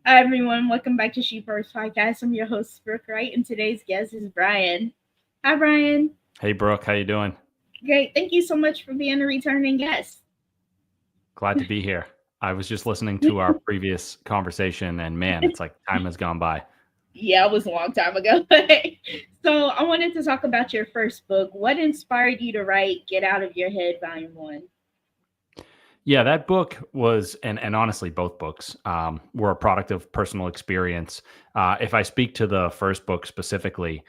Hi everyone, welcome back to She First Podcast. I'm your host Brooke Wright, and today's guest is Brian. Hi Brian. Hey, Brooke, how you doing? Great, thank you so much for being a returning guest. Glad to be here. I was just listening to our previous conversation, and man, it's like time has gone by. Yeah, it was a long time ago. So I wanted to talk about your first book. What inspired you to write Get Out of Your Head, Volume 1? Yeah, that book was, and honestly, both books were a product of personal experience. If I speak to the first book specifically,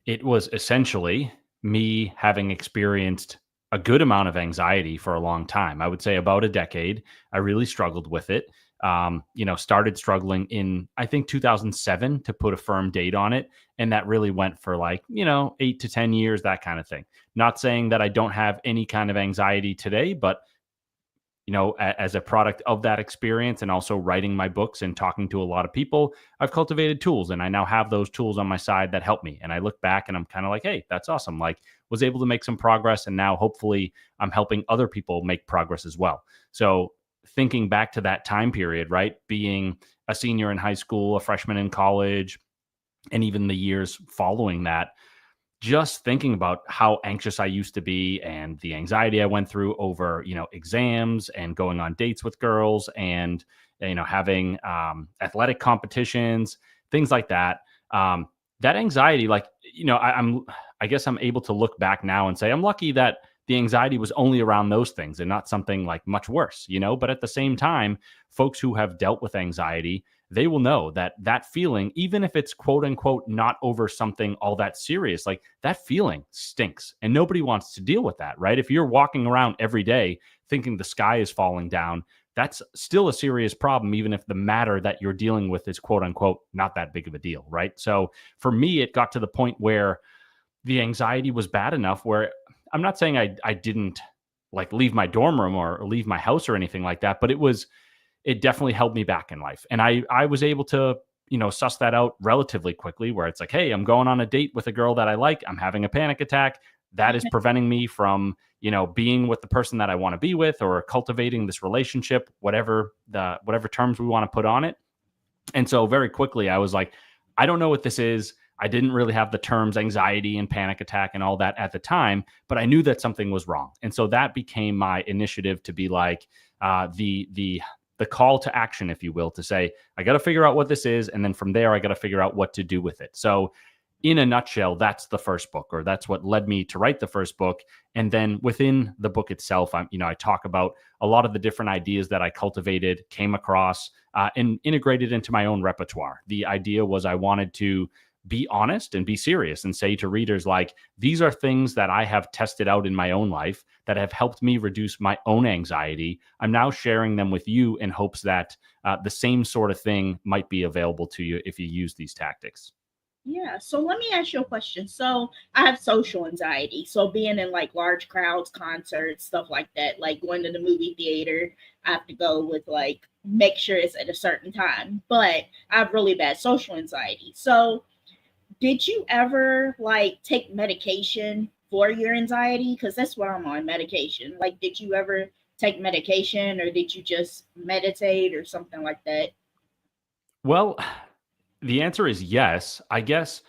it was essentially me having experienced a good amount of anxiety for a long time. I would say about a decade. I really struggled with it. Started struggling in, I think, 2007 to put a firm date on it. And that really went for like, 8 to 10 years, that kind of thing. Not saying that I don't have any kind of anxiety today, but as a product of that experience and also writing my books and talking to a lot of people, I've cultivated tools and I now have those tools on my side that help me. And I look back and I'm kind of like, hey, that's awesome. Like, was able to make some progress. And now hopefully I'm helping other people make progress as well. So thinking back to that time period, right? Being a senior in high school, a freshman in college, and even the years following that, just thinking about how anxious I used to be and the anxiety I went through over, exams and going on dates with girls and, having athletic competitions, things like that. That anxiety, like, I guess I'm able to look back now and say, I'm lucky that the anxiety was only around those things and not something like much worse, but at the same time, folks who have dealt with anxiety, they will know that that feeling, even if it's quote unquote not over something all that serious, like that feeling stinks and nobody wants to deal with that, right? If you're walking around every day thinking the sky is falling down, that's still a serious problem, even if the matter that you're dealing with is quote unquote not that big of a deal, right? So for me, it got to the point where the anxiety was bad enough where I'm not saying I didn't like leave my dorm room or leave my house or anything like that, but it definitely held me back in life. And I was able to, suss that out relatively quickly where it's like, hey, I'm going on a date with a girl that I like. I'm having a panic attack. That is preventing me from, being with the person that I want to be with or cultivating this relationship, whatever terms we want to put on it. And so very quickly I was like, I don't know what this is. I didn't really have the terms anxiety and panic attack and all that at the time, but I knew that something was wrong. And so that became my initiative to be like the call to action, if you will, to say, I got to figure out what this is. And then from there, I got to figure out what to do with it. So in a nutshell, that's the first book, or that's what led me to write the first book. And then within the book itself, I talk about a lot of the different ideas that I cultivated, came across, and integrated into my own repertoire. The idea was I wanted to be honest and be serious and say to readers, like, these are things that I have tested out in my own life that have helped me reduce my own anxiety. I'm now sharing them with you in hopes that the same sort of thing might be available to you if you use these tactics. Yeah, so let me ask you a question. So I have social anxiety. So being in like large crowds, concerts, stuff like that, like going to the movie theater, I have to go with like make sure it's at a certain time. But I have really bad social anxiety. So did you ever like take medication for your anxiety? Because that's what I'm on, medication. Like, did you ever take medication or did you just meditate or something like that? Well, the answer is yes. I guess,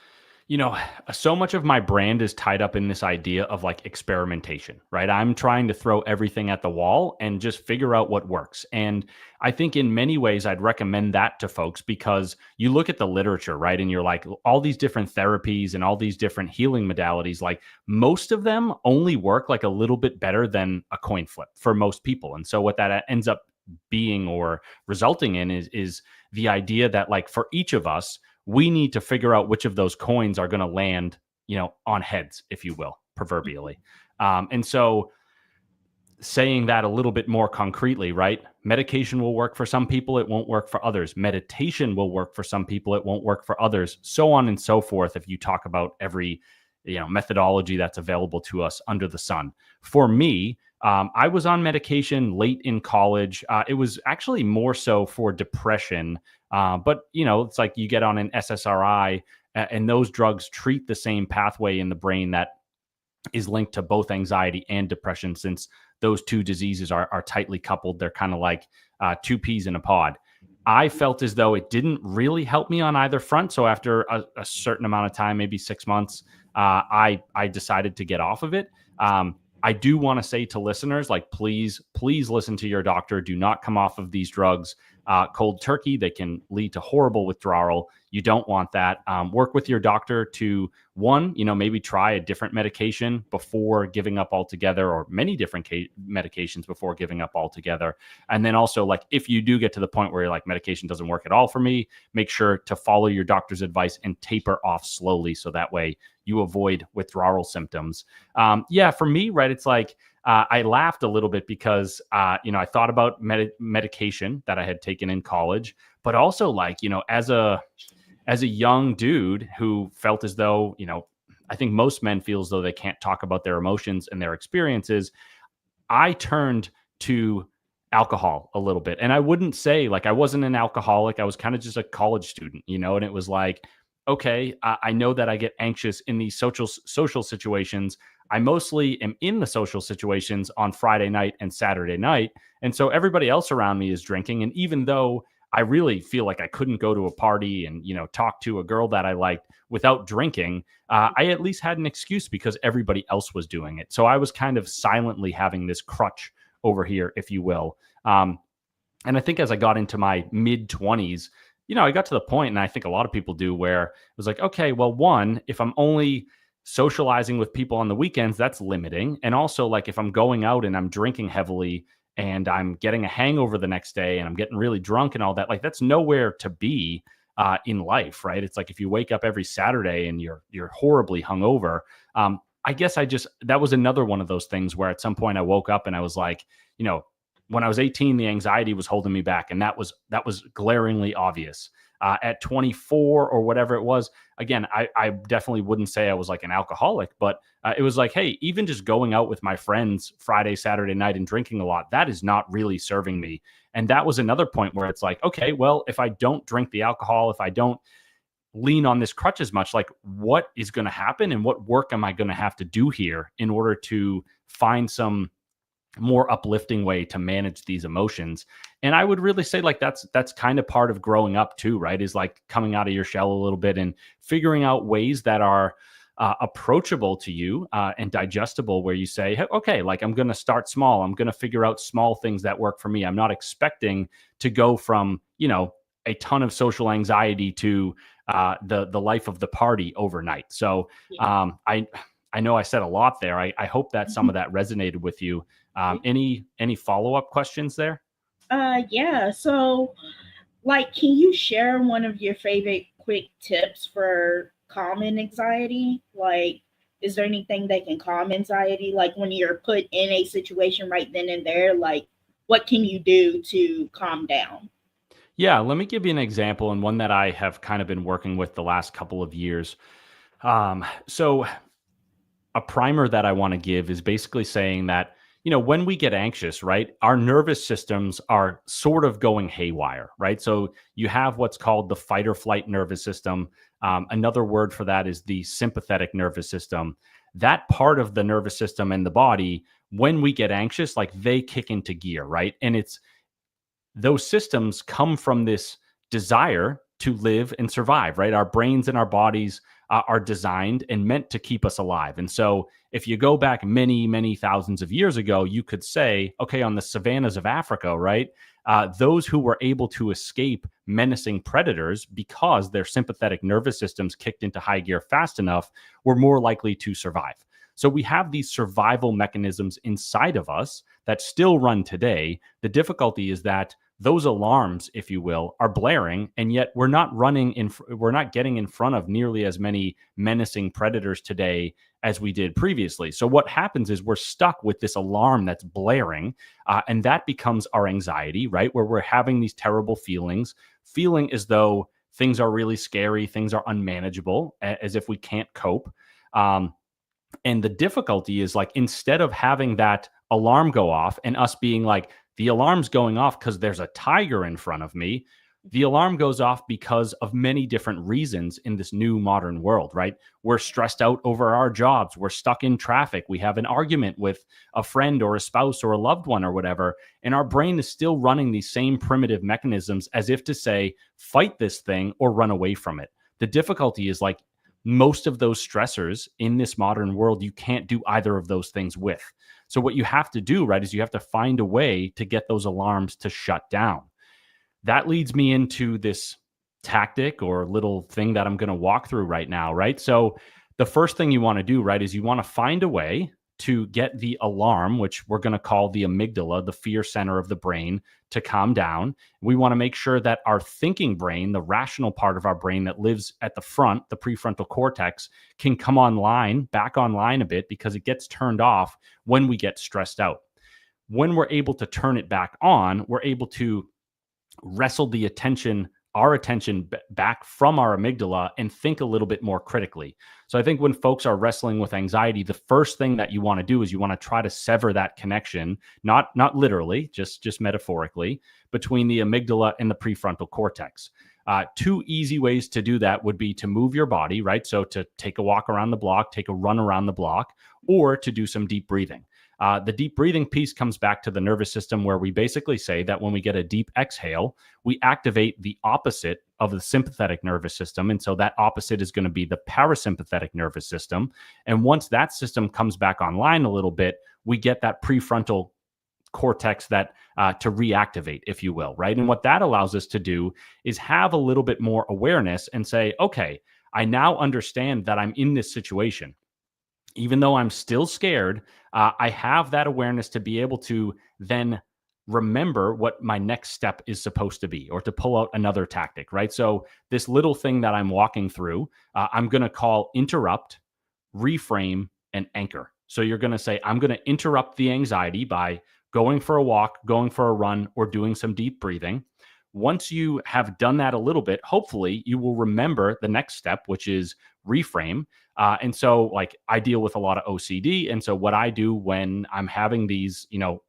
you know, so much of my brand is tied up in this idea of like experimentation, right? I'm trying to throw everything at the wall and just figure out what works. And I think in many ways, I'd recommend that to folks because you look at the literature, right? And you're like, all these different therapies and all these different healing modalities, like most of them only work like a little bit better than a coin flip for most people. And so what that ends up being or resulting in is the idea that like for each of us, we need to figure out which of those coins are going to land, on heads, if you will, proverbially. And so saying that a little bit more concretely, right? Medication will work for some people, it won't work for others. Meditation will work for some people, it won't work for others, so on and so forth. If you talk about every, methodology that's available to us under the sun. For me, I was on medication late in college. It was actually more so for depression. But, it's like you get on an SSRI and those drugs treat the same pathway in the brain that is linked to both anxiety and depression, since those two diseases are tightly coupled. They're kind of like two peas in a pod. I felt as though it didn't really help me on either front. So after a certain amount of time, maybe 6 months, I decided to get off of it. I do want to say to listeners, like, please listen to your doctor. Do not come off of these drugs cold turkey. They can lead to horrible withdrawal. You don't want that. Work with your doctor to, one, maybe try a different medication before giving up altogether, or many different medications before giving up altogether. And then also, like, if you do get to the point where you're like, medication doesn't work at all for me, make sure to follow your doctor's advice and taper off slowly, so that way you avoid withdrawal symptoms. Yeah, for me, right, it's like, I laughed a little bit because, I thought about medication that I had taken in college, but also, like, as a young dude who felt as though, I think most men feel as though they can't talk about their emotions and their experiences. I turned to alcohol a little bit. And I wouldn't say, like, I wasn't an alcoholic. I was kind of just a college student, and it was like, okay, I know that I get anxious in these social situations. I mostly am in the social situations on Friday night and Saturday night. And so everybody else around me is drinking. And even though I really feel like I couldn't go to a party and, talk to a girl that I liked without drinking, I at least had an excuse because everybody else was doing it. So I was kind of silently having this crutch over here, if you will. And I think as I got into my mid 20s, I got to the point, and I think a lot of people do, where it was like, okay, well, one, if I'm only socializing with people on the weekends, that's limiting. And also, like, if I'm going out and I'm drinking heavily and I'm getting a hangover the next day and I'm getting really drunk and all that, like, that's nowhere to be in life, right? It's like if you wake up every Saturday and you're horribly hungover. I guess that was another one of those things where at some point I woke up and I was like, when I was 18, the anxiety was holding me back, and that was glaringly obvious. At 24 or whatever it was, again, I definitely wouldn't say I was like an alcoholic, but it was like, hey, even just going out with my friends Friday, Saturday night and drinking a lot, that is not really serving me. And that was another point where it's like, okay, well, if I don't drink the alcohol, if I don't lean on this crutch as much, like, what is going to happen and what work am I going to have to do here in order to find some more uplifting way to manage these emotions? And I would really say, like, that's kind of part of growing up too, right? Is like coming out of your shell a little bit and figuring out ways that are approachable to you and digestible, where you say, hey, okay, like, I'm going to start small. I'm going to figure out small things that work for me. I'm not expecting to go from, a ton of social anxiety to the life of the party overnight. So I know I said a lot there. I hope that some of that resonated with you. Any follow-up questions there? Yeah. So, like, can you share one of your favorite quick tips for calming anxiety? Like, is there anything that can calm anxiety? Like, when you're put in a situation right then and there, like, what can you do to calm down? Yeah, let me give you an example, and one that I have kind of been working with the last couple of years. So a primer that I want to give is basically saying that, when we get anxious, right, our nervous systems are sort of going haywire, right? So you have what's called the fight or flight nervous system. Another word for that is the sympathetic nervous system. That part of the nervous system and the body, when we get anxious, like, they kick into gear, right? And those systems come from this desire to live and survive, right? Our brains and our bodies are designed and meant to keep us alive. And so if you go back many, many thousands of years ago, you could say, okay, on the savannas of Africa, right? Those who were able to escape menacing predators because their sympathetic nervous systems kicked into high gear fast enough were more likely to survive. So we have these survival mechanisms inside of us that still run today. The difficulty is that those alarms, if you will, are blaring, and yet we're not getting in front of nearly as many menacing predators today as we did previously. So what happens is we're stuck with this alarm that's blaring, and that becomes our anxiety, right? Where we're having these terrible feeling as though things are really scary, things are unmanageable, as if we can't cope. And the difficulty is, like, instead of having that alarm go off and us being like, the alarm's going off because there's a tiger in front of me, The alarm goes off because of many different reasons in this new modern world, right? We're stressed out over our jobs. We're stuck in traffic. We have an argument with a friend or a spouse or a loved one or whatever. And our brain is still running these same primitive mechanisms as if to say, fight this thing or run away from it. The difficulty is like most of those stressors in this modern world, you can't do either of those things with. So what you have to do, right, is you have to find a way to get those alarms to shut down. That leads me into this tactic or little thing that I'm going to walk through right now, right? So the first thing you want to do, right, is you want to find a way to get the alarm, which we're going to call the amygdala, the fear center of the brain, to calm down. We want to make sure that our thinking brain, the rational part of our brain that lives at the front, the prefrontal cortex, can come back online a bit, because it gets turned off when we get stressed out. When we're able to turn it back on, we're able to wrestle our attention back from our amygdala and think a little bit more critically. So I think when folks are wrestling with anxiety, the first thing that you want to do is you want to try to sever that connection, not literally, just metaphorically, between the amygdala and the prefrontal cortex. Two easy ways to do that would be to move your body, right? So to take a walk around the block, take a run around the block, or to do some deep breathing. The deep breathing piece comes back to the nervous system, where we basically say that when we get a deep exhale, we activate the opposite of the sympathetic nervous system. And so that opposite is going to be the parasympathetic nervous system. And once that system comes back online a little bit, we get that prefrontal cortex that to reactivate, if you will, right? And what that allows us to do is have a little bit more awareness and say, okay, I now understand that I'm in this situation. Even though I'm still scared, I have that awareness to be able to then remember what my next step is supposed to be, or to pull out another tactic, right? So this little thing that I'm walking through, I'm going to call interrupt, reframe, and anchor. So you're going to say, I'm going to interrupt the anxiety by going for a walk, going for a run, or doing some deep breathing. Once you have done that a little bit, hopefully you will remember the next step, which is reframe. And so like I deal with a lot of OCD. And so what I do when I'm having these,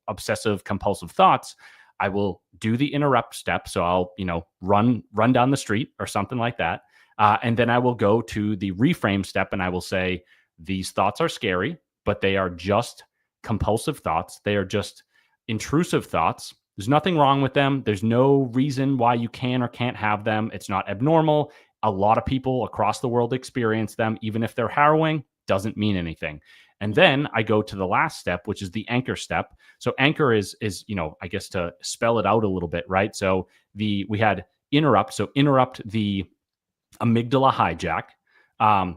obsessive compulsive thoughts, I will do the interrupt step. So I'll, run down the street or something like that. And then I will go to the reframe step, and I will say, these thoughts are scary, but they are just compulsive thoughts. They are just intrusive thoughts. There's nothing wrong with them. There's no reason why you can or can't have them. It's not abnormal. A lot of people across the world experience them. Even if they're harrowing, doesn't mean anything. And then I go to the last step, which is the anchor step. So anchor is I guess to spell it out a little bit, right? So we had interrupt. So interrupt the amygdala hijack.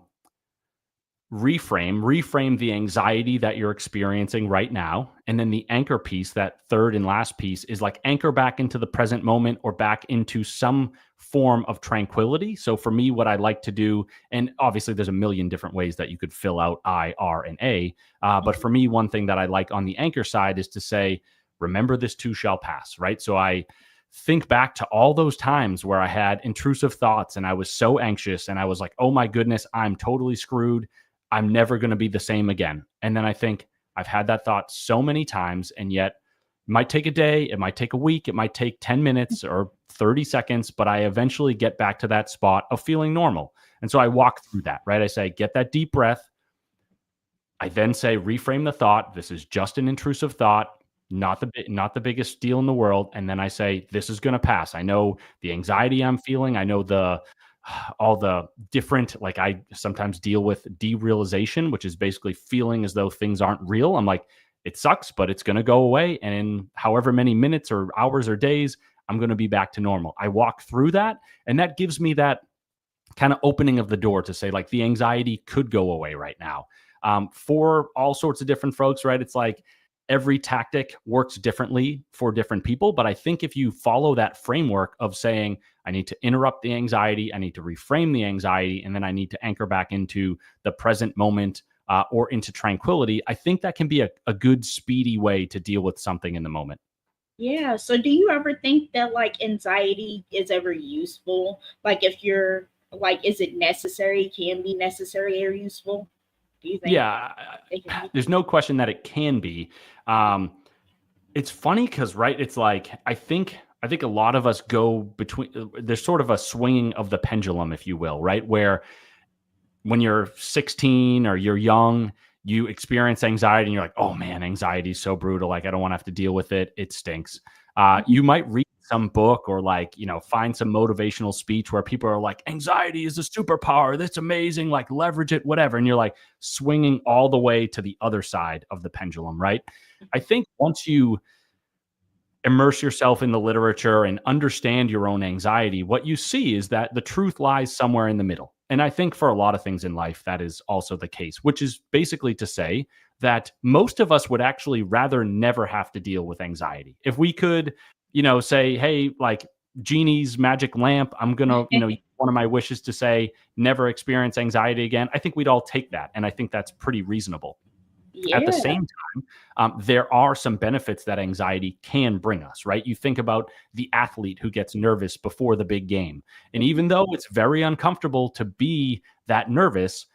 Reframe the anxiety that you're experiencing right now. And then the anchor piece, that third and last piece, is like anchor back into the present moment, or back into some form of tranquility. So for me, what I like to do, and obviously there's a million different ways that you could fill out I, R, and A. But for me, one thing that I like on the anchor side is to say, remember, this too shall pass, right? So I think back to all those times where I had intrusive thoughts and I was so anxious and I was like, oh my goodness, I'm totally screwed. I'm never going to be the same again. And then I think, I've had that thought so many times, and yet it might take a day, it might take a week, it might take 10 minutes or 30 seconds, but I eventually get back to that spot of feeling normal. And so I walk through that, right? I say, get that deep breath. I then say, reframe the thought. This is just an intrusive thought, not the biggest deal in the world. And then I say, this is going to pass. I know the anxiety I'm feeling. I know all the different, like I sometimes deal with derealization, which is basically feeling as though things aren't real. I'm like, it sucks, but it's going to go away. And in however many minutes or hours or days, I'm going to be back to normal. I walk through that, and that gives me that kind of opening of the door to say, like, the anxiety could go away right now. For all sorts of different folks, right? It's like every tactic works differently for different people. But I think if you follow that framework of saying, I need to interrupt the anxiety, I need to reframe the anxiety, and then I need to anchor back into the present moment or into tranquility, I think that can be a good, speedy way to deal with something in the moment. Yeah. So do you ever think that like anxiety is ever useful? Like if you're like, is it necessary? Can be necessary or useful? Do you think Yeah, it can be? there's no question that it can be. It's funny because, right, it's like, I think I think a lot of us go between, there's sort of a swinging of the pendulum, if you will, right? Where when you're 16 or you're young, you experience anxiety and you're like, oh man, anxiety is so brutal. Like, I don't want to have to deal with it. It stinks. You might read some book or like, find some motivational speech where people are like, anxiety is a superpower. That's amazing. Like, leverage it, whatever. And you're like swinging all the way to the other side of the pendulum, right? I think once you immerse yourself in the literature and understand your own anxiety, what you see is that the truth lies somewhere in the middle. And I think for a lot of things in life, that is also the case, which is basically to say that most of us would actually rather never have to deal with anxiety. If we could, say, hey, like Genie's magic lamp, I'm going to, one of my wishes to say, never experience anxiety again. I think we'd all take that. And I think that's pretty reasonable. At the Yeah. same time, there are some benefits that anxiety can bring us, right? You think about the athlete who gets nervous before the big game. And even though it's very uncomfortable to be that nervous,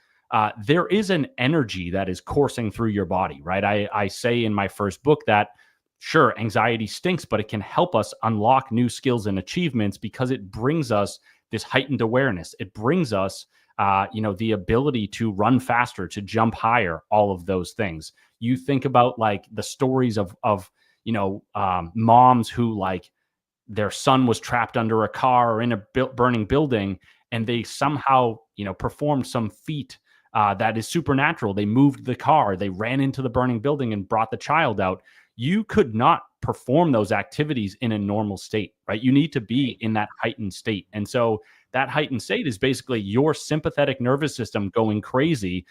there is an energy that is coursing through your body, right? I say in my first book that, sure, anxiety stinks, but it can help us unlock new skills and achievements because it brings us this heightened awareness. It brings us the ability to run faster, to jump higher, all of those things. You think about like the stories of moms who like their son was trapped under a car or in a burning building, and they somehow, performed some feat that is supernatural. They moved the car, they ran into the burning building and brought the child out. You could not perform those activities in a normal state, right? You need to be in that heightened state. And so that heightened state is basically your sympathetic nervous system going crazy,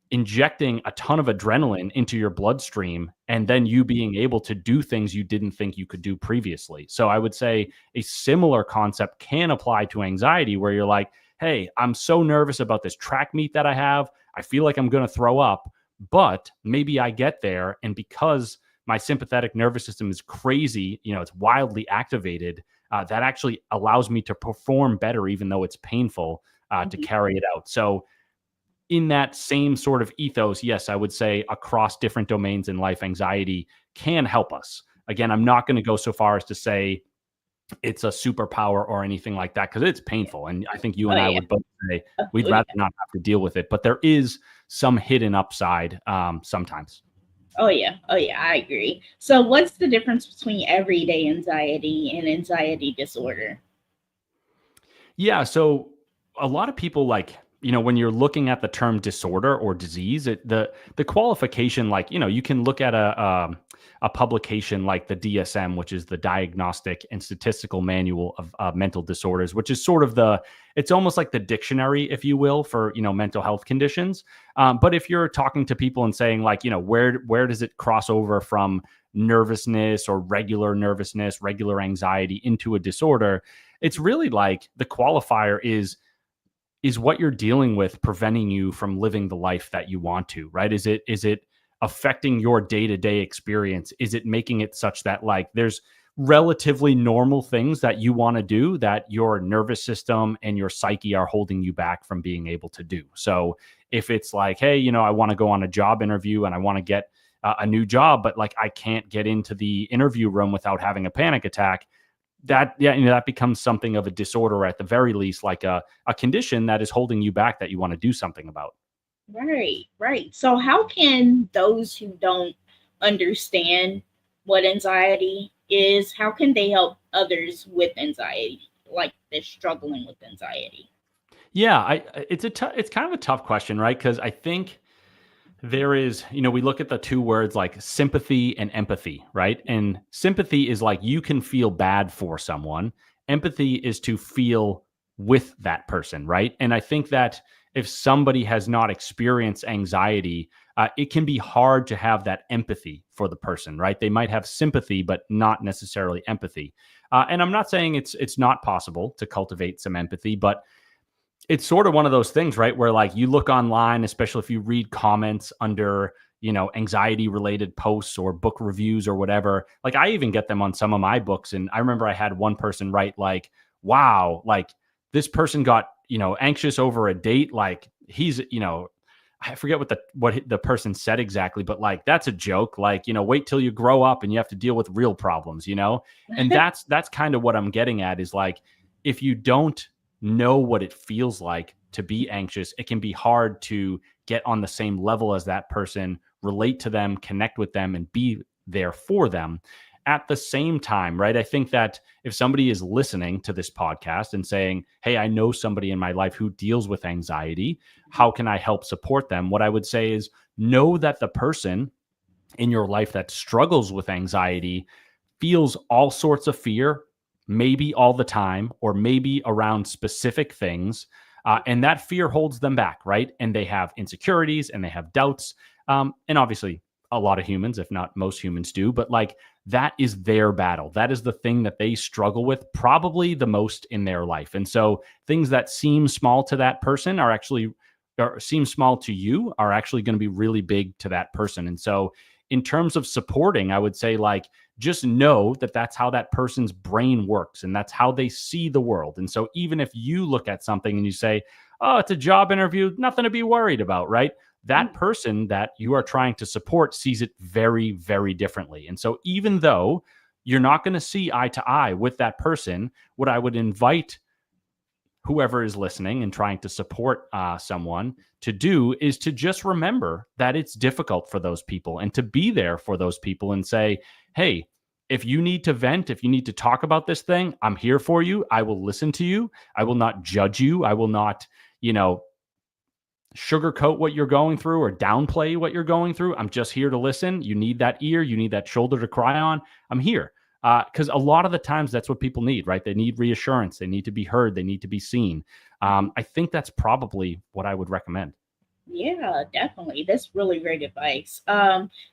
injecting a ton of adrenaline into your bloodstream, and then you being able to do things you didn't think you could do previously. So I would say a similar concept can apply to anxiety, where you're like, hey, I'm so nervous about this track meet that I have. I feel like I'm going to throw up, but maybe I get there. And because my sympathetic nervous system is crazy, it's wildly activated, that actually allows me to perform better, even though it's painful to carry it out. So in that same sort of ethos, yes, I would say across different domains in life, anxiety can help us. Again, I'm not going to go so far as to say it's a superpower or anything like that, because it's painful. And I think you and I would both say we'd rather not have to deal with it. But there is some hidden upside sometimes. Oh yeah. I agree. So, what's the difference between everyday anxiety and anxiety disorder? Yeah. So a lot of people like, when you're looking at the term disorder or disease, the qualification, like, you can look at a publication like the DSM, which is the Diagnostic and Statistical Manual of Mental Disorders, which is sort of it's almost like the dictionary, if you will, for, mental health conditions. But if you're talking to people and saying like, where does it cross over from nervousness or regular nervousness, regular anxiety into a disorder? It's really like the qualifier is what you're dealing with preventing you from living the life that you want to, right? Is it affecting your day-to-day experience? Is it making it such that like there's relatively normal things that you want to do that your nervous system and your psyche are holding you back from being able to do? So if it's like, hey, I want to go on a job interview and I want to get a new job, but like I can't get into the interview room without having a panic attack, that becomes something of a disorder, or at the very least like a condition that is holding you back that you want to do something about. Right. So, how can those who don't understand what anxiety is, how can they help others with anxiety, like they're struggling with anxiety? Yeah, it's kind of a tough question, right? Because I think there is, we look at the two words like sympathy and empathy, right? And sympathy is like you can feel bad for someone. Empathy is to feel with that person, right? And I think that if somebody has not experienced anxiety, it can be hard to have that empathy for the person, right? They might have sympathy, but not necessarily empathy. And I'm not saying it's not possible to cultivate some empathy, but it's sort of one of those things, right? Where like you look online, especially if you read comments under, anxiety related posts or book reviews or whatever. Like I even get them on some of my books. And I remember I had one person write like, wow, like this person got, anxious over a date. Like he's, I forget what the person said exactly, but like, that's a joke. Like, wait till you grow up and you have to deal with real problems, And that's kind of what I'm getting at, is like, if you don't know what it feels like to be anxious, it can be hard to get on the same level as that person, relate to them, connect with them, and be there for them at the same time, right? I think that if somebody is listening to this podcast and saying, hey, I know somebody in my life who deals with anxiety, how can I help support them? What I would say is, know that the person in your life that struggles with anxiety feels all sorts of fear, maybe all the time, or maybe around specific things. And that fear holds them back, right? And they have insecurities and they have doubts. And obviously, a lot of humans, if not most humans, do, but like, that is their battle. That is the thing that they struggle with probably the most in their life. And so things that seem small to that person are actually, or seem small to you, are actually going to be really big to that person. And so in terms of supporting, I would say, like, just know that that's how that person's brain works and that's how they see the world. And so even if you look at something and you say, oh, it's a job interview, nothing to be worried about, right? That person that you are trying to support sees it very, very differently. And so even though you're not going to see eye to eye with that person, what I would invite whoever is listening and trying to support someone to do is to just remember that it's difficult for those people, and to be there for those people and say, hey, if you need to vent, if you need to talk about this thing, I'm here for you. I will listen to you. I will not judge you. I will not, sugarcoat what you're going through or downplay what you're going through. I'm just here to listen. You need that ear, you need that shoulder to cry on. I'm here. Because a lot of the times that's what people need, right? They need reassurance. They need to be heard. They need to be seen. I think that's probably what I would recommend. Yeah, definitely. That's really great advice.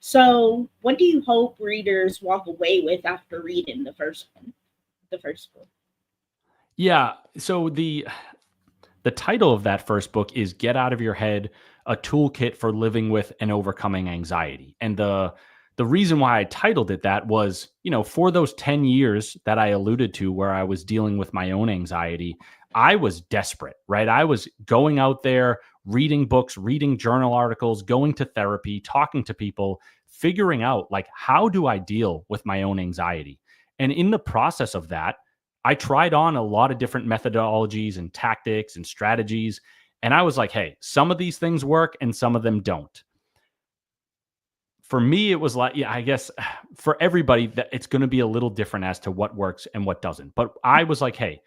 So what do you hope readers walk away with after reading the first book? Yeah. So the title of that first book is Get Out of Your Head, a toolkit for living with and overcoming anxiety. And the reason why I titled it that was, for those 10 years that I alluded to where I was dealing with my own anxiety, I was desperate, right? I was going out there, reading books, reading journal articles, going to therapy, talking to people, figuring out, like, how do I deal with my own anxiety? And in the process of that, I tried on a lot of different methodologies and tactics and strategies. And I was like, hey, some of these things work and some of them don't. For me, it was like, yeah, I guess for everybody that it's going to be a little different as to what works and what doesn't. But I was like, hey,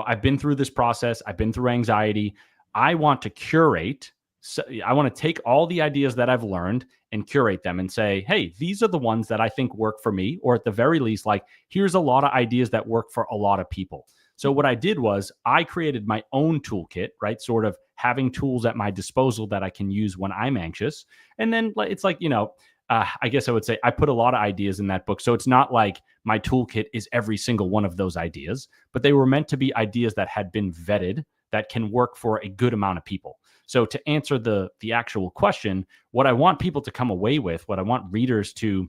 I've been through this process. I've been through anxiety. I want to curate. So I want to take all the ideas that I've learned and curate them and say, hey, these are the ones that I think work for me, or at the very least, like, here's a lot of ideas that work for a lot of people. So what I did was I created my own toolkit, right? Sort of having tools at my disposal that I can use when I'm anxious. And then it's like, I guess I would say I put a lot of ideas in that book. So it's not like my toolkit is every single one of those ideas, but they were meant to be ideas that had been vetted, that can work for a good amount of people. So to answer the actual question, what I want people to come away with, what I want readers to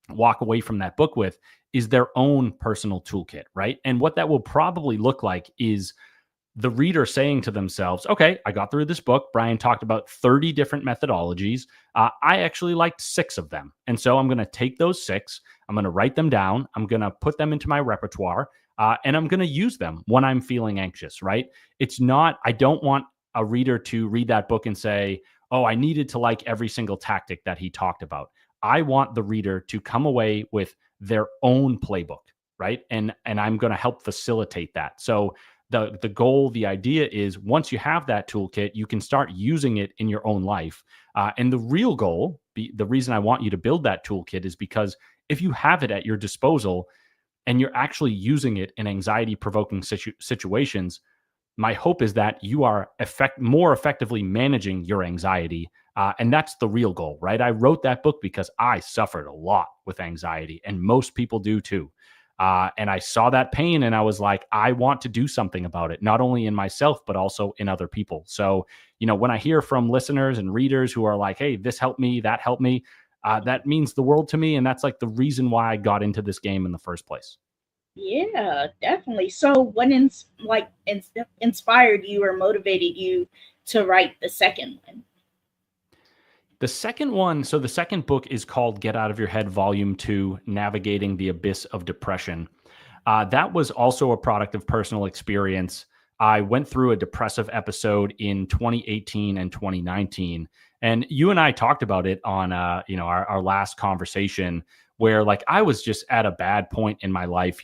walk away from that book with, is their own personal toolkit, right? And what that will probably look like is the reader saying to themselves, okay, I got through this book. Brian talked about 30 different methodologies. I actually liked 6 of them. And so I'm going to take those 6, I'm going to write them down, I'm going to put them into my repertoire, and I'm going to use them when I'm feeling anxious, right? It's not, I don't want a reader to read that book and say, oh, I needed to like every single tactic that he talked about. I want the reader to come away with their own playbook, right? And I'm going to help facilitate that. So the goal, the idea is, once you have that toolkit, you can start using it in your own life. And the real goal, the reason I want you to build that toolkit is because if you have it at your disposal and you're actually using it in anxiety provoking situations, my hope is that you are more effectively managing your anxiety. And that's the real goal, right? I wrote that book because I suffered a lot with anxiety, and most people do too. And I saw that pain and I was like, I want to do something about it, not only in myself, but also in other people. So, when I hear from listeners and readers who are like, hey, this helped me, that helped me, that means the world to me. And that's like the reason why I got into this game in the first place. Yeah, definitely. So what inspired you or motivated you to write the second one? The second one, so the second book is called Get Out of Your Head, Volume 2, Navigating the Abyss of Depression. That was also a product of personal experience. I went through a depressive episode in 2018 and 2019, and you and I talked about it on, our last conversation, where like I was just at a bad point in my life,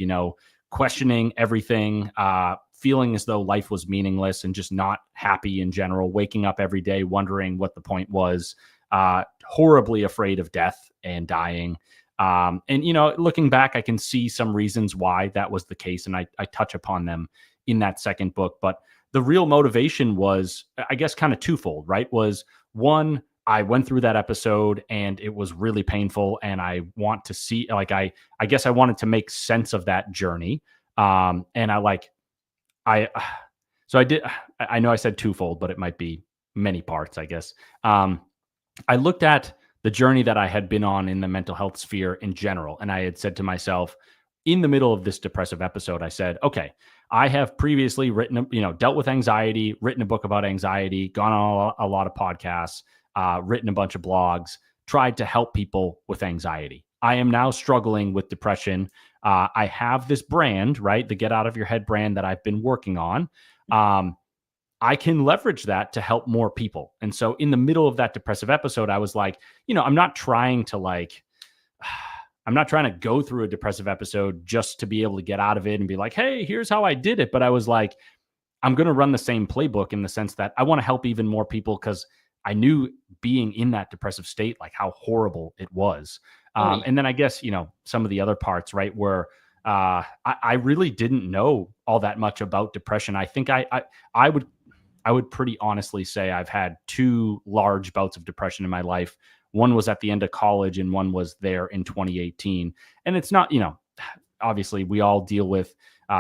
questioning everything, feeling as though life was meaningless and just not happy in general, waking up every day wondering what the point was, horribly afraid of death and dying. And looking back, I can see some reasons why that was the case, and I touch upon them in that second book. But the real motivation was, I guess, kind of twofold, right? Was one, I went through that episode and it was really painful, and I want to see, like, I guess I wanted to make sense of that journey. And I so I did. I know I said twofold, but it might be many parts, I guess. I looked at the journey that I had been on in the mental health sphere in general. And I had said to myself, in the middle of this depressive episode, I said, okay, I have previously written, dealt with anxiety, written a book about anxiety, gone on a lot of podcasts, written a bunch of blogs, tried to help people with anxiety. I am now struggling with depression. I have this brand, right? The Get Out of Your Head brand that I've been working on. I can leverage that to help more people. And so in the middle of that depressive episode, I was like, I'm not trying to go through a depressive episode just to be able to get out of it and be like, hey, here's how I did it. But I was like, I'm going to run the same playbook in the sense that I want to help even more people, because I knew being in that depressive state, like how horrible it was. And then I guess, some of the other parts, right, where I really didn't know all that much about depression. I think I would pretty honestly say I've had two large bouts of depression in my life. One was at the end of college and one was there in 2018. And it's not, obviously we all deal with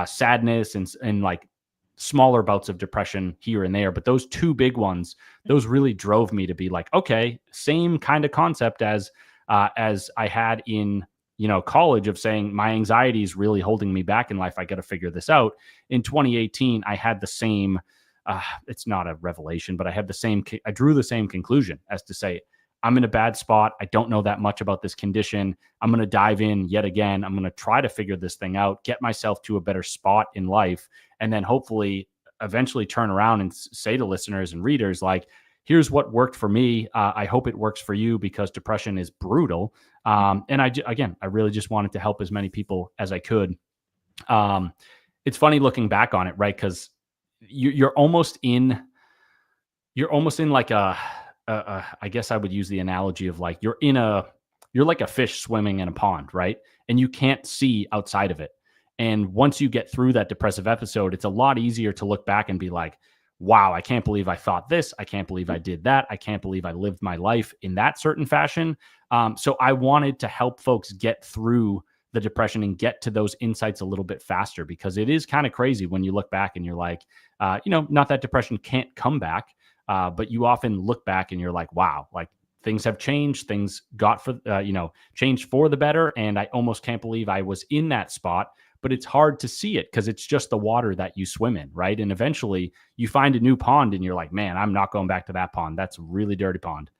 sadness and like smaller bouts of depression here and there. But those two big ones, those really drove me to be like, okay, same kind of concept as I had in college, of saying my anxiety is really holding me back in life. I got to figure this out. In 2018, I had the same, it's not a revelation, but I drew the same conclusion, as to say, I'm in a bad spot. I don't know that much about this condition. I'm going to dive in yet again. I'm going to try to figure this thing out, get myself to a better spot in life, and then hopefully eventually turn around and say to listeners and readers, like, here's what worked for me. I hope it works for you, because depression is brutal. And I really just wanted to help as many people as I could. It's funny looking back on it, right? Because you're almost in like I guess I would use the analogy of like, you're like a fish swimming in a pond, right? And you can't see outside of it. And once you get through that depressive episode, it's a lot easier to look back and be like, wow, I can't believe I thought this. I can't believe I did that. I can't believe I lived my life in that certain fashion. So I wanted to help folks get through the depression and get to those insights a little bit faster, because it is kind of crazy when you look back and you're like, not that depression can't come back, but you often look back and you're like, wow, like things have changed. Things changed for the better. And I almost can't believe I was in that spot. But it's hard to see it because it's just the water that you swim in, right? And eventually you find a new pond and you're like, man, I'm not going back to that pond. That's a really dirty pond.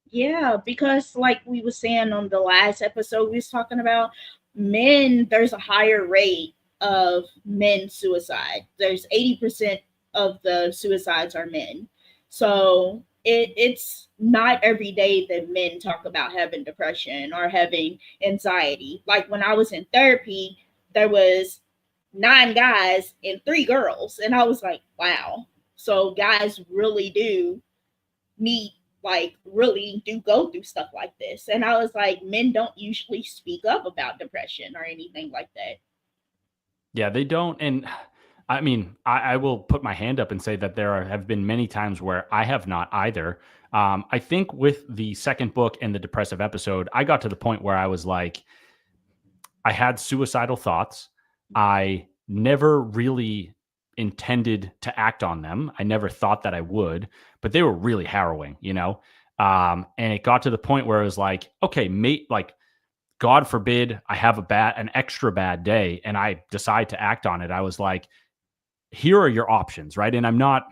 Yeah, because like we were saying on the last episode, we was talking about men, there's a higher rate of men suicide. There's 80% of the suicides are men. So it's not every day that men talk about having depression or having anxiety. Like when I was in therapy, there was 9 guys and 3 girls. And I was like, wow. So guys really do need, like, really do go through stuff like this. And I was like, men don't usually speak up about depression or anything like that. Yeah, they don't. And I mean, I will put my hand up and say that have been many times where I have not either. I think with the second book and the depressive episode, I got to the point where I was like, I had suicidal thoughts. I never really intended to act on them. I never thought that I would, but they were really harrowing, And it got to the point where I was like, okay, mate, like, God forbid I have an extra bad day and I decide to act on it. I was like, here are your options, right? And I'm not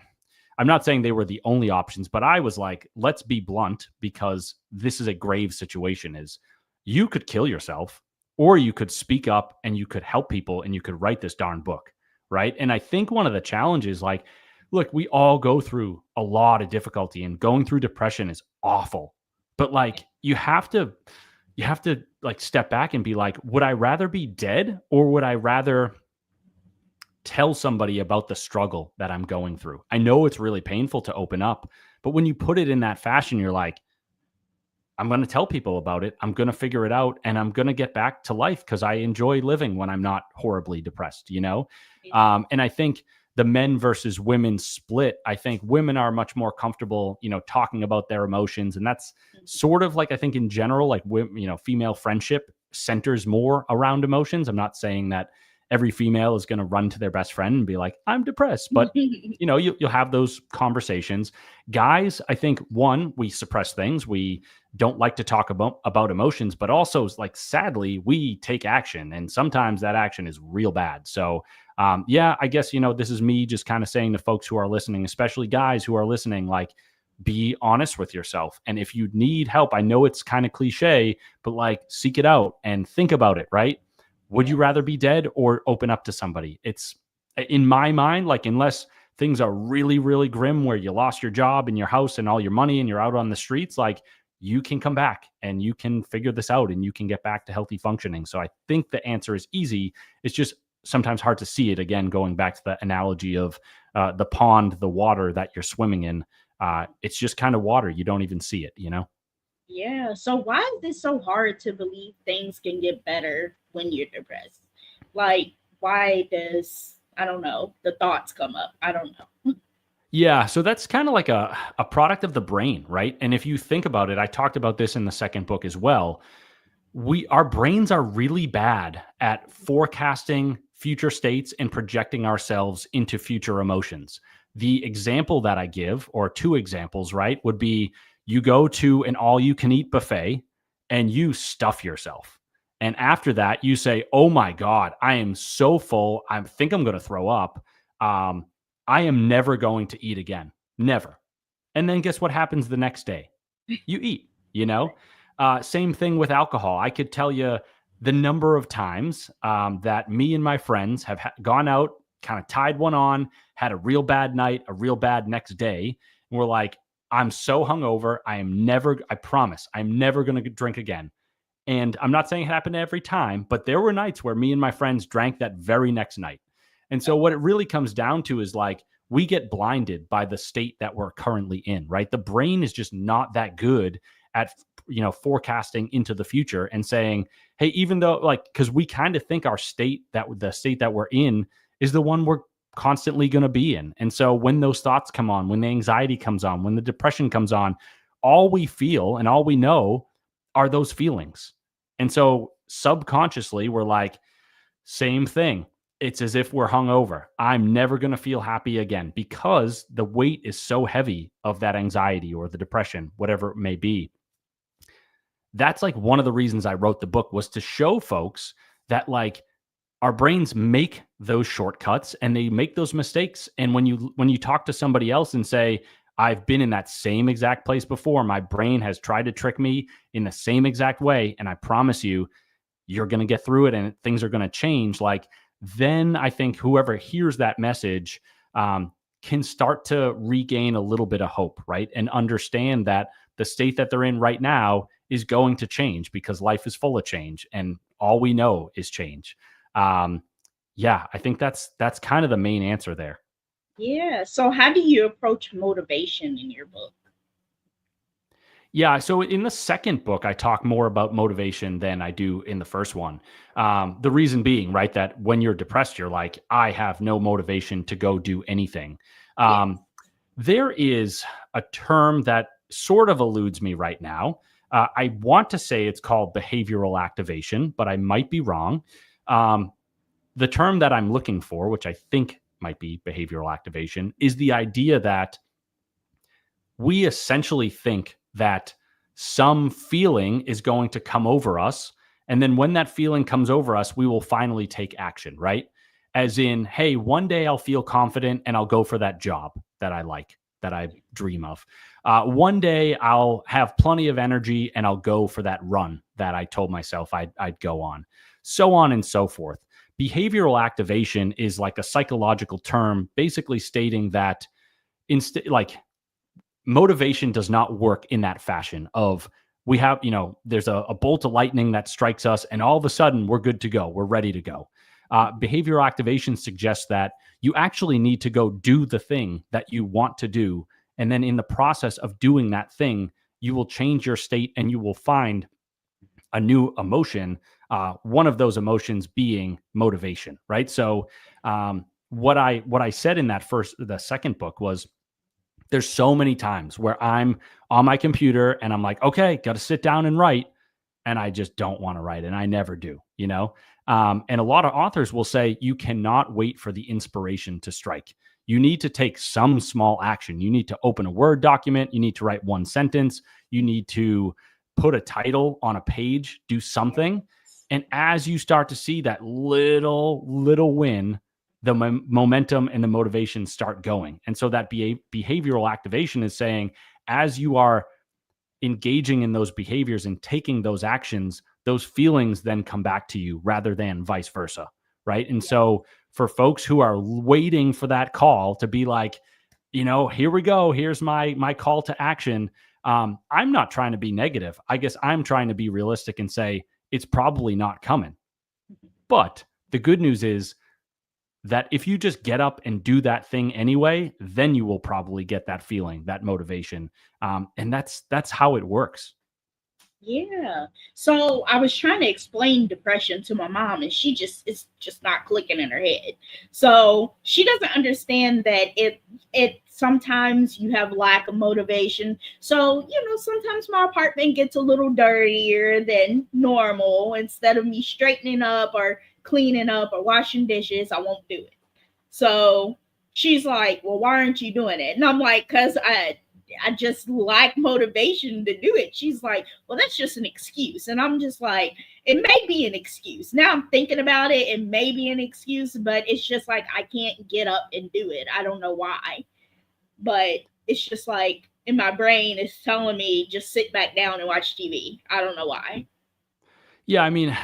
I'm not saying they were the only options, but I was like, let's be blunt, because this is a grave situation. Is you could kill yourself, or you could speak up and you could help people and you could write this darn book, right? And I think one of the challenges, like, look, we all go through a lot of difficulty, and going through depression is awful. But like, you have to like step back and be like, would I rather be dead, or would I rather tell somebody about the struggle that I'm going through? I know it's really painful to open up, but when you put it in that fashion, you're like, I'm going to tell people about it. I'm going to figure it out, and I'm going to get back to life because I enjoy living when I'm not horribly depressed, you know? And I think the men versus women split, I think women are much more comfortable, talking about their emotions. And that's sort of like, I think in general, like, female friendship centers more around emotions. I'm not saying that every female is going to run to their best friend and be like, I'm depressed, but you'll have those conversations. Guys, I think, one, we suppress things. We don't like to talk about emotions, but also, like, sadly, we take action, and sometimes that action is real bad. So I guess, this is me just kind of saying to folks who are listening, especially guys who are listening, like, be honest with yourself. And if you need help, I know it's kind of cliche, but like, seek it out and think about it, right? Would you rather be dead or open up to somebody? It's, in my mind, like, unless things are really, really grim where you lost your job and your house and all your money and you're out on the streets, like, you can come back and you can figure this out and you can get back to healthy functioning. So I think the answer is easy. It's just sometimes hard to see it. Again, going back to the analogy of the pond, the water that you're swimming in, it's just kind of water. You don't even see it, Yeah. So why is this so hard to believe things can get better when you're depressed? Like, why does, I don't know, the thoughts come up? I don't know. Yeah, so that's kind of like a product of the brain, right? And if you think about it, I talked about this in the second book as well. Our brains are really bad at forecasting future states and projecting ourselves into future emotions. The example that I give, or two examples, right, would be, you go to an all you can eat buffet and you stuff yourself. And after that, you say, oh my God, I am so full. I think I'm going to throw up. Um, I am never going to eat again. Never. And then guess what happens the next day? You eat. Same thing with alcohol. I could tell you the number of times that me and my friends have gone out, kind of tied one on, had a real bad night, a real bad next day. And we're like, I'm so hungover. I promise, I'm never going to drink again. And I'm not saying it happened every time, but there were nights where me and my friends drank that very next night. And so what it really comes down to is, like, we get blinded by the state that we're currently in, right? The brain is just not that good at, forecasting into the future and saying, hey, even though, like, because we kind of think the state that we're in is the one we're constantly going to be in. And so when those thoughts come on, when the anxiety comes on, when the depression comes on, all we feel and all we know are those feelings. And so subconsciously, we're like, same thing. It's as if we're hungover. I'm never going to feel happy again, because the weight is so heavy of that anxiety or the depression, whatever it may be. That's like one of the reasons I wrote the book, was to show folks that, like, our brains make those shortcuts and they make those mistakes. And when you talk to somebody else and say, I've been in that same exact place before, my brain has tried to trick me in the same exact way, and I promise you, you're going to get through it and things are going to change. Like, then I think whoever hears that message can start to regain a little bit of hope, right? And understand that the state that they're in right now is going to change, because life is full of change and all we know is change. I think that's kind of the main answer there. Yeah. So how do you approach motivation in your book? Yeah. So in the second book, I talk more about motivation than I do in the first one. The reason being, right, that when you're depressed, you're like, I have no motivation to go do anything. Yeah. There is a term that sort of eludes me right now. I want to say it's called behavioral activation, but I might be wrong. The term that I'm looking for, which I think might be behavioral activation, is the idea that we essentially think that some feeling is going to come over us. And then when that feeling comes over us, we will finally take action, right? As in, hey, one day I'll feel confident and I'll go for that job that I like. that I dream of. One day I'll have plenty of energy and I'll go for that run that I told myself I'd go on and so forth. Behavioral activation is like a psychological term, basically stating that like motivation does not work in that fashion of we have, there's a bolt of lightning that strikes us and all of a sudden we're good to go. We're ready to go. Behavioral activation suggests that you actually need to go do the thing that you want to do. And then in the process of doing that thing, you will change your state and you will find a new emotion. One of those emotions being motivation, right? So what I said in the second book was, there's so many times where I'm on my computer and I'm like, okay, got to sit down and write. And I just don't want to write. And I never do, and a lot of authors will say you cannot wait for the inspiration to strike. You need to take some small action. You need to open a Word document. You need to write one sentence. You need to put a title on a page, do something. And as you start to see that little win, the momentum and the motivation start going. And so that behavioral activation is saying, as you are engaging in those behaviors and taking those actions, those feelings then come back to you rather than vice versa. Right. And so for folks who are waiting for that call to be like, here we go, here's my call to action. I'm not trying to be negative. I guess I'm trying to be realistic and say it's probably not coming. But the good news is that if you just get up and do that thing anyway, then you will probably get that feeling, that motivation. And that's how it works. Yeah. So I was trying to explain depression to my mom, and it's just not clicking in her head. So she doesn't understand that it sometimes you have lack of motivation. So, sometimes my apartment gets a little dirtier than normal. Instead of me straightening up or cleaning up or washing dishes, I won't do it. So she's like, well, why aren't you doing it? And I'm like, because I just lack motivation to do it. She's like, well, that's just an excuse. And I'm just like, it may be an excuse. Now I'm thinking about it. It may be an excuse, but it's just like, I can't get up and do it. I don't know why. But it's just like in my brain, it's telling me just sit back down and watch TV. I don't know why. Yeah, I mean,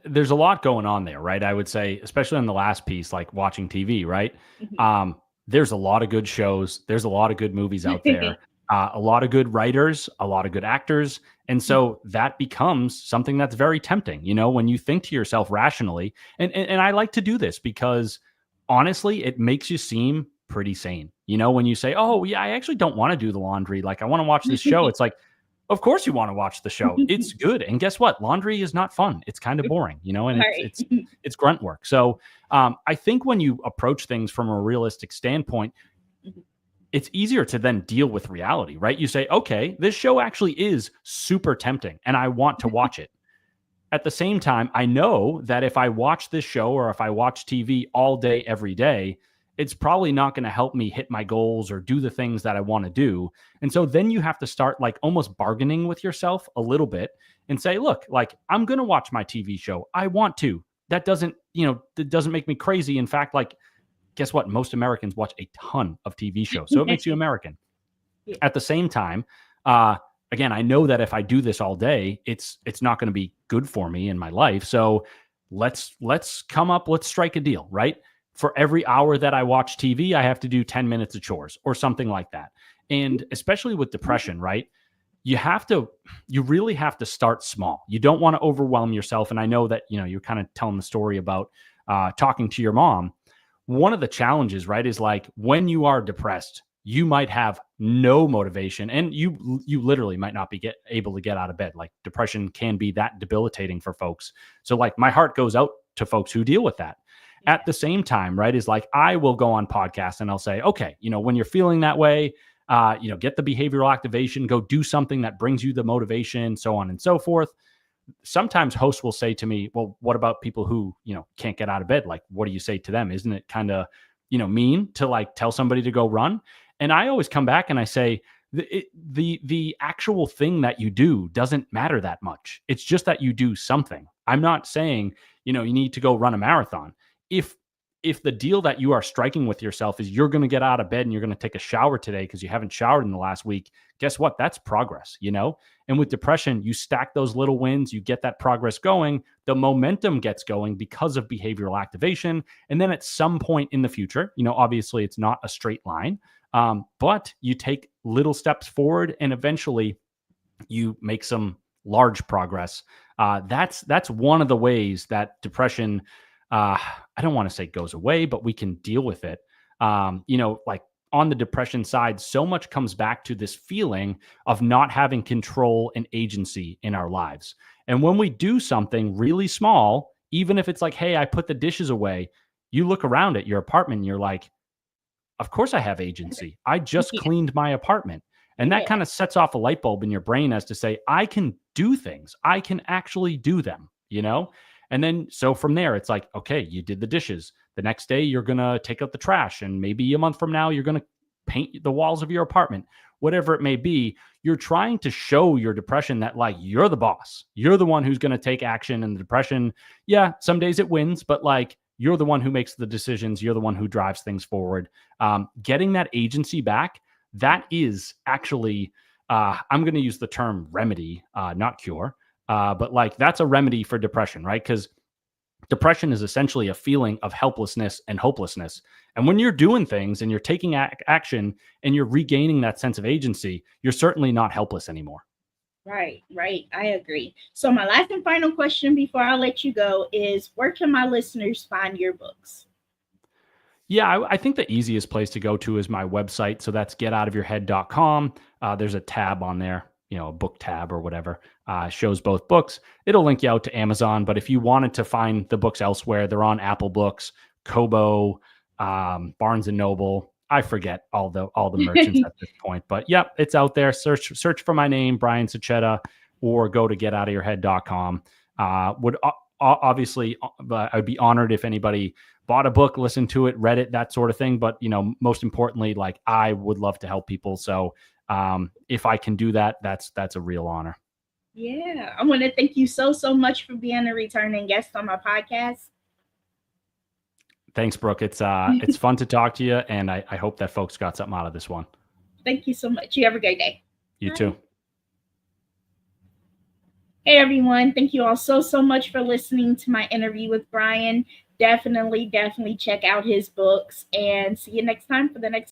there's a lot going on there, right? I would say, especially on the last piece, like watching TV, right? Mm-hmm. There's a lot of good shows. There's a lot of good movies out there. A lot of good writers, a lot of good actors. And so that becomes something that's very tempting, when you think to yourself rationally. And I like to do this because honestly, it makes you seem pretty sane. When you say, oh, yeah, I actually don't want to do the laundry. Like, I want to watch this show. It's like, of course you want to watch the show. It's good. And guess what? Laundry is not fun. It's kind of boring, and it's grunt work. So I think when you approach things from a realistic standpoint, it's easier to then deal with reality, right? You say, okay, this show actually is super tempting and I want to watch it. At the same time, I know that if I watch this show or if I watch TV all day, every day, it's probably not going to help me hit my goals or do the things that I want to do. And so then you have to start like almost bargaining with yourself a little bit and say, look, like I'm going to watch my TV show. I want to. That doesn't make me crazy. In fact, like, guess what? Most Americans watch a ton of TV shows. So it makes you American. Yeah. At the same time, again, I know that if I do this all day, it's not going to be good for me in my life. So let's strike a deal, right? For every hour that I watch TV, I have to do 10 minutes of chores or something like that. And especially with depression, right? You really have to start small. You don't want to overwhelm yourself. And I know that, you're kind of telling the story about talking to your mom. One of the challenges, right, is like when you are depressed, you might have no motivation and you literally might not be able to get out of bed. Like depression can be that debilitating for folks. So like my heart goes out to folks who deal with that. At the same time, right, is like I will go on podcasts and I'll say, okay, when you're feeling that way, get the behavioral activation, go do something that brings you the motivation, so on and so forth. Sometimes hosts will say to me, well, what about people who, can't get out of bed? Like, what do you say to them? Isn't it kind of, mean to like tell somebody to go run? And I always come back and I say, the actual thing that you do doesn't matter that much. It's just that you do something. I'm not saying, you need to go run a marathon. If if the deal that you are striking with yourself is you're going to get out of bed and you're going to take a shower today because you haven't showered in the last week, guess what? That's progress, you know? And with depression, you stack those little wins, you get that progress going, the momentum gets going because of behavioral activation. And then at some point in the future, you know, obviously it's not a straight line, but you take little steps forward and eventually you make some large progress. That's one of the ways that depression, I don't want to say goes away, but we can deal with it. You know, like on the depression side, so much comes back to this feeling of not having control and agency in our lives. And when we do something really small, even if it's like, hey, I put the dishes away, you look around at your apartment and you're like, of course I have agency. I just Yeah. cleaned my apartment. And that Yeah. kind of sets off a light bulb in your brain as to say, I can do things. I can actually do them, you know? And then so from there, it's like, okay, you did the dishes. The next day, you're going to take out the trash. And maybe a month from now, you're going to paint the walls of your apartment, whatever it may be. You're trying to show your depression that, like, you're the boss. You're the one who's going to take action. And the depression, yeah, some days it wins, but like, you're the one who makes the decisions. You're the one who drives things forward. Getting that agency back, that is actually, I'm going to use the term remedy, not cure, but like that's a remedy for depression, right? Because depression is essentially a feeling of helplessness and hopelessness. And when you're doing things and you're taking action and you're regaining that sense of agency, you're certainly not helpless anymore. Right, right. I agree. So my last and final question before I let you go is, where can my listeners find your books? Yeah, I think the easiest place to go to is my website. So that's getoutofyourhead.com. There's a tab on there, you know, a book tab or whatever, shows both books. It'll link you out to Amazon. But if you wanted to find the books elsewhere, they're on Apple Books, Kobo, Barnes and Noble. I forget all the merchants at this point. But yep, it's out there. Search for my name, Brian Sachetta, or go to getoutofyourhead.com. Would obviously, I'd be honored if anybody bought a book, listened to it, read it, that sort of thing. But, you know, most importantly, like, I would love to help people. So if I can do that, that's a real honor. Yeah. I want to thank you so much for being a returning guest on my podcast. Thanks, Brooke. It's fun to talk to you. And I hope that folks got something out of this one. Thank you so much. You have a great day. You Bye. too. Hey, everyone. Thank you all so much for listening to my interview with Brian. Definitely check out his books, and see you next time for the next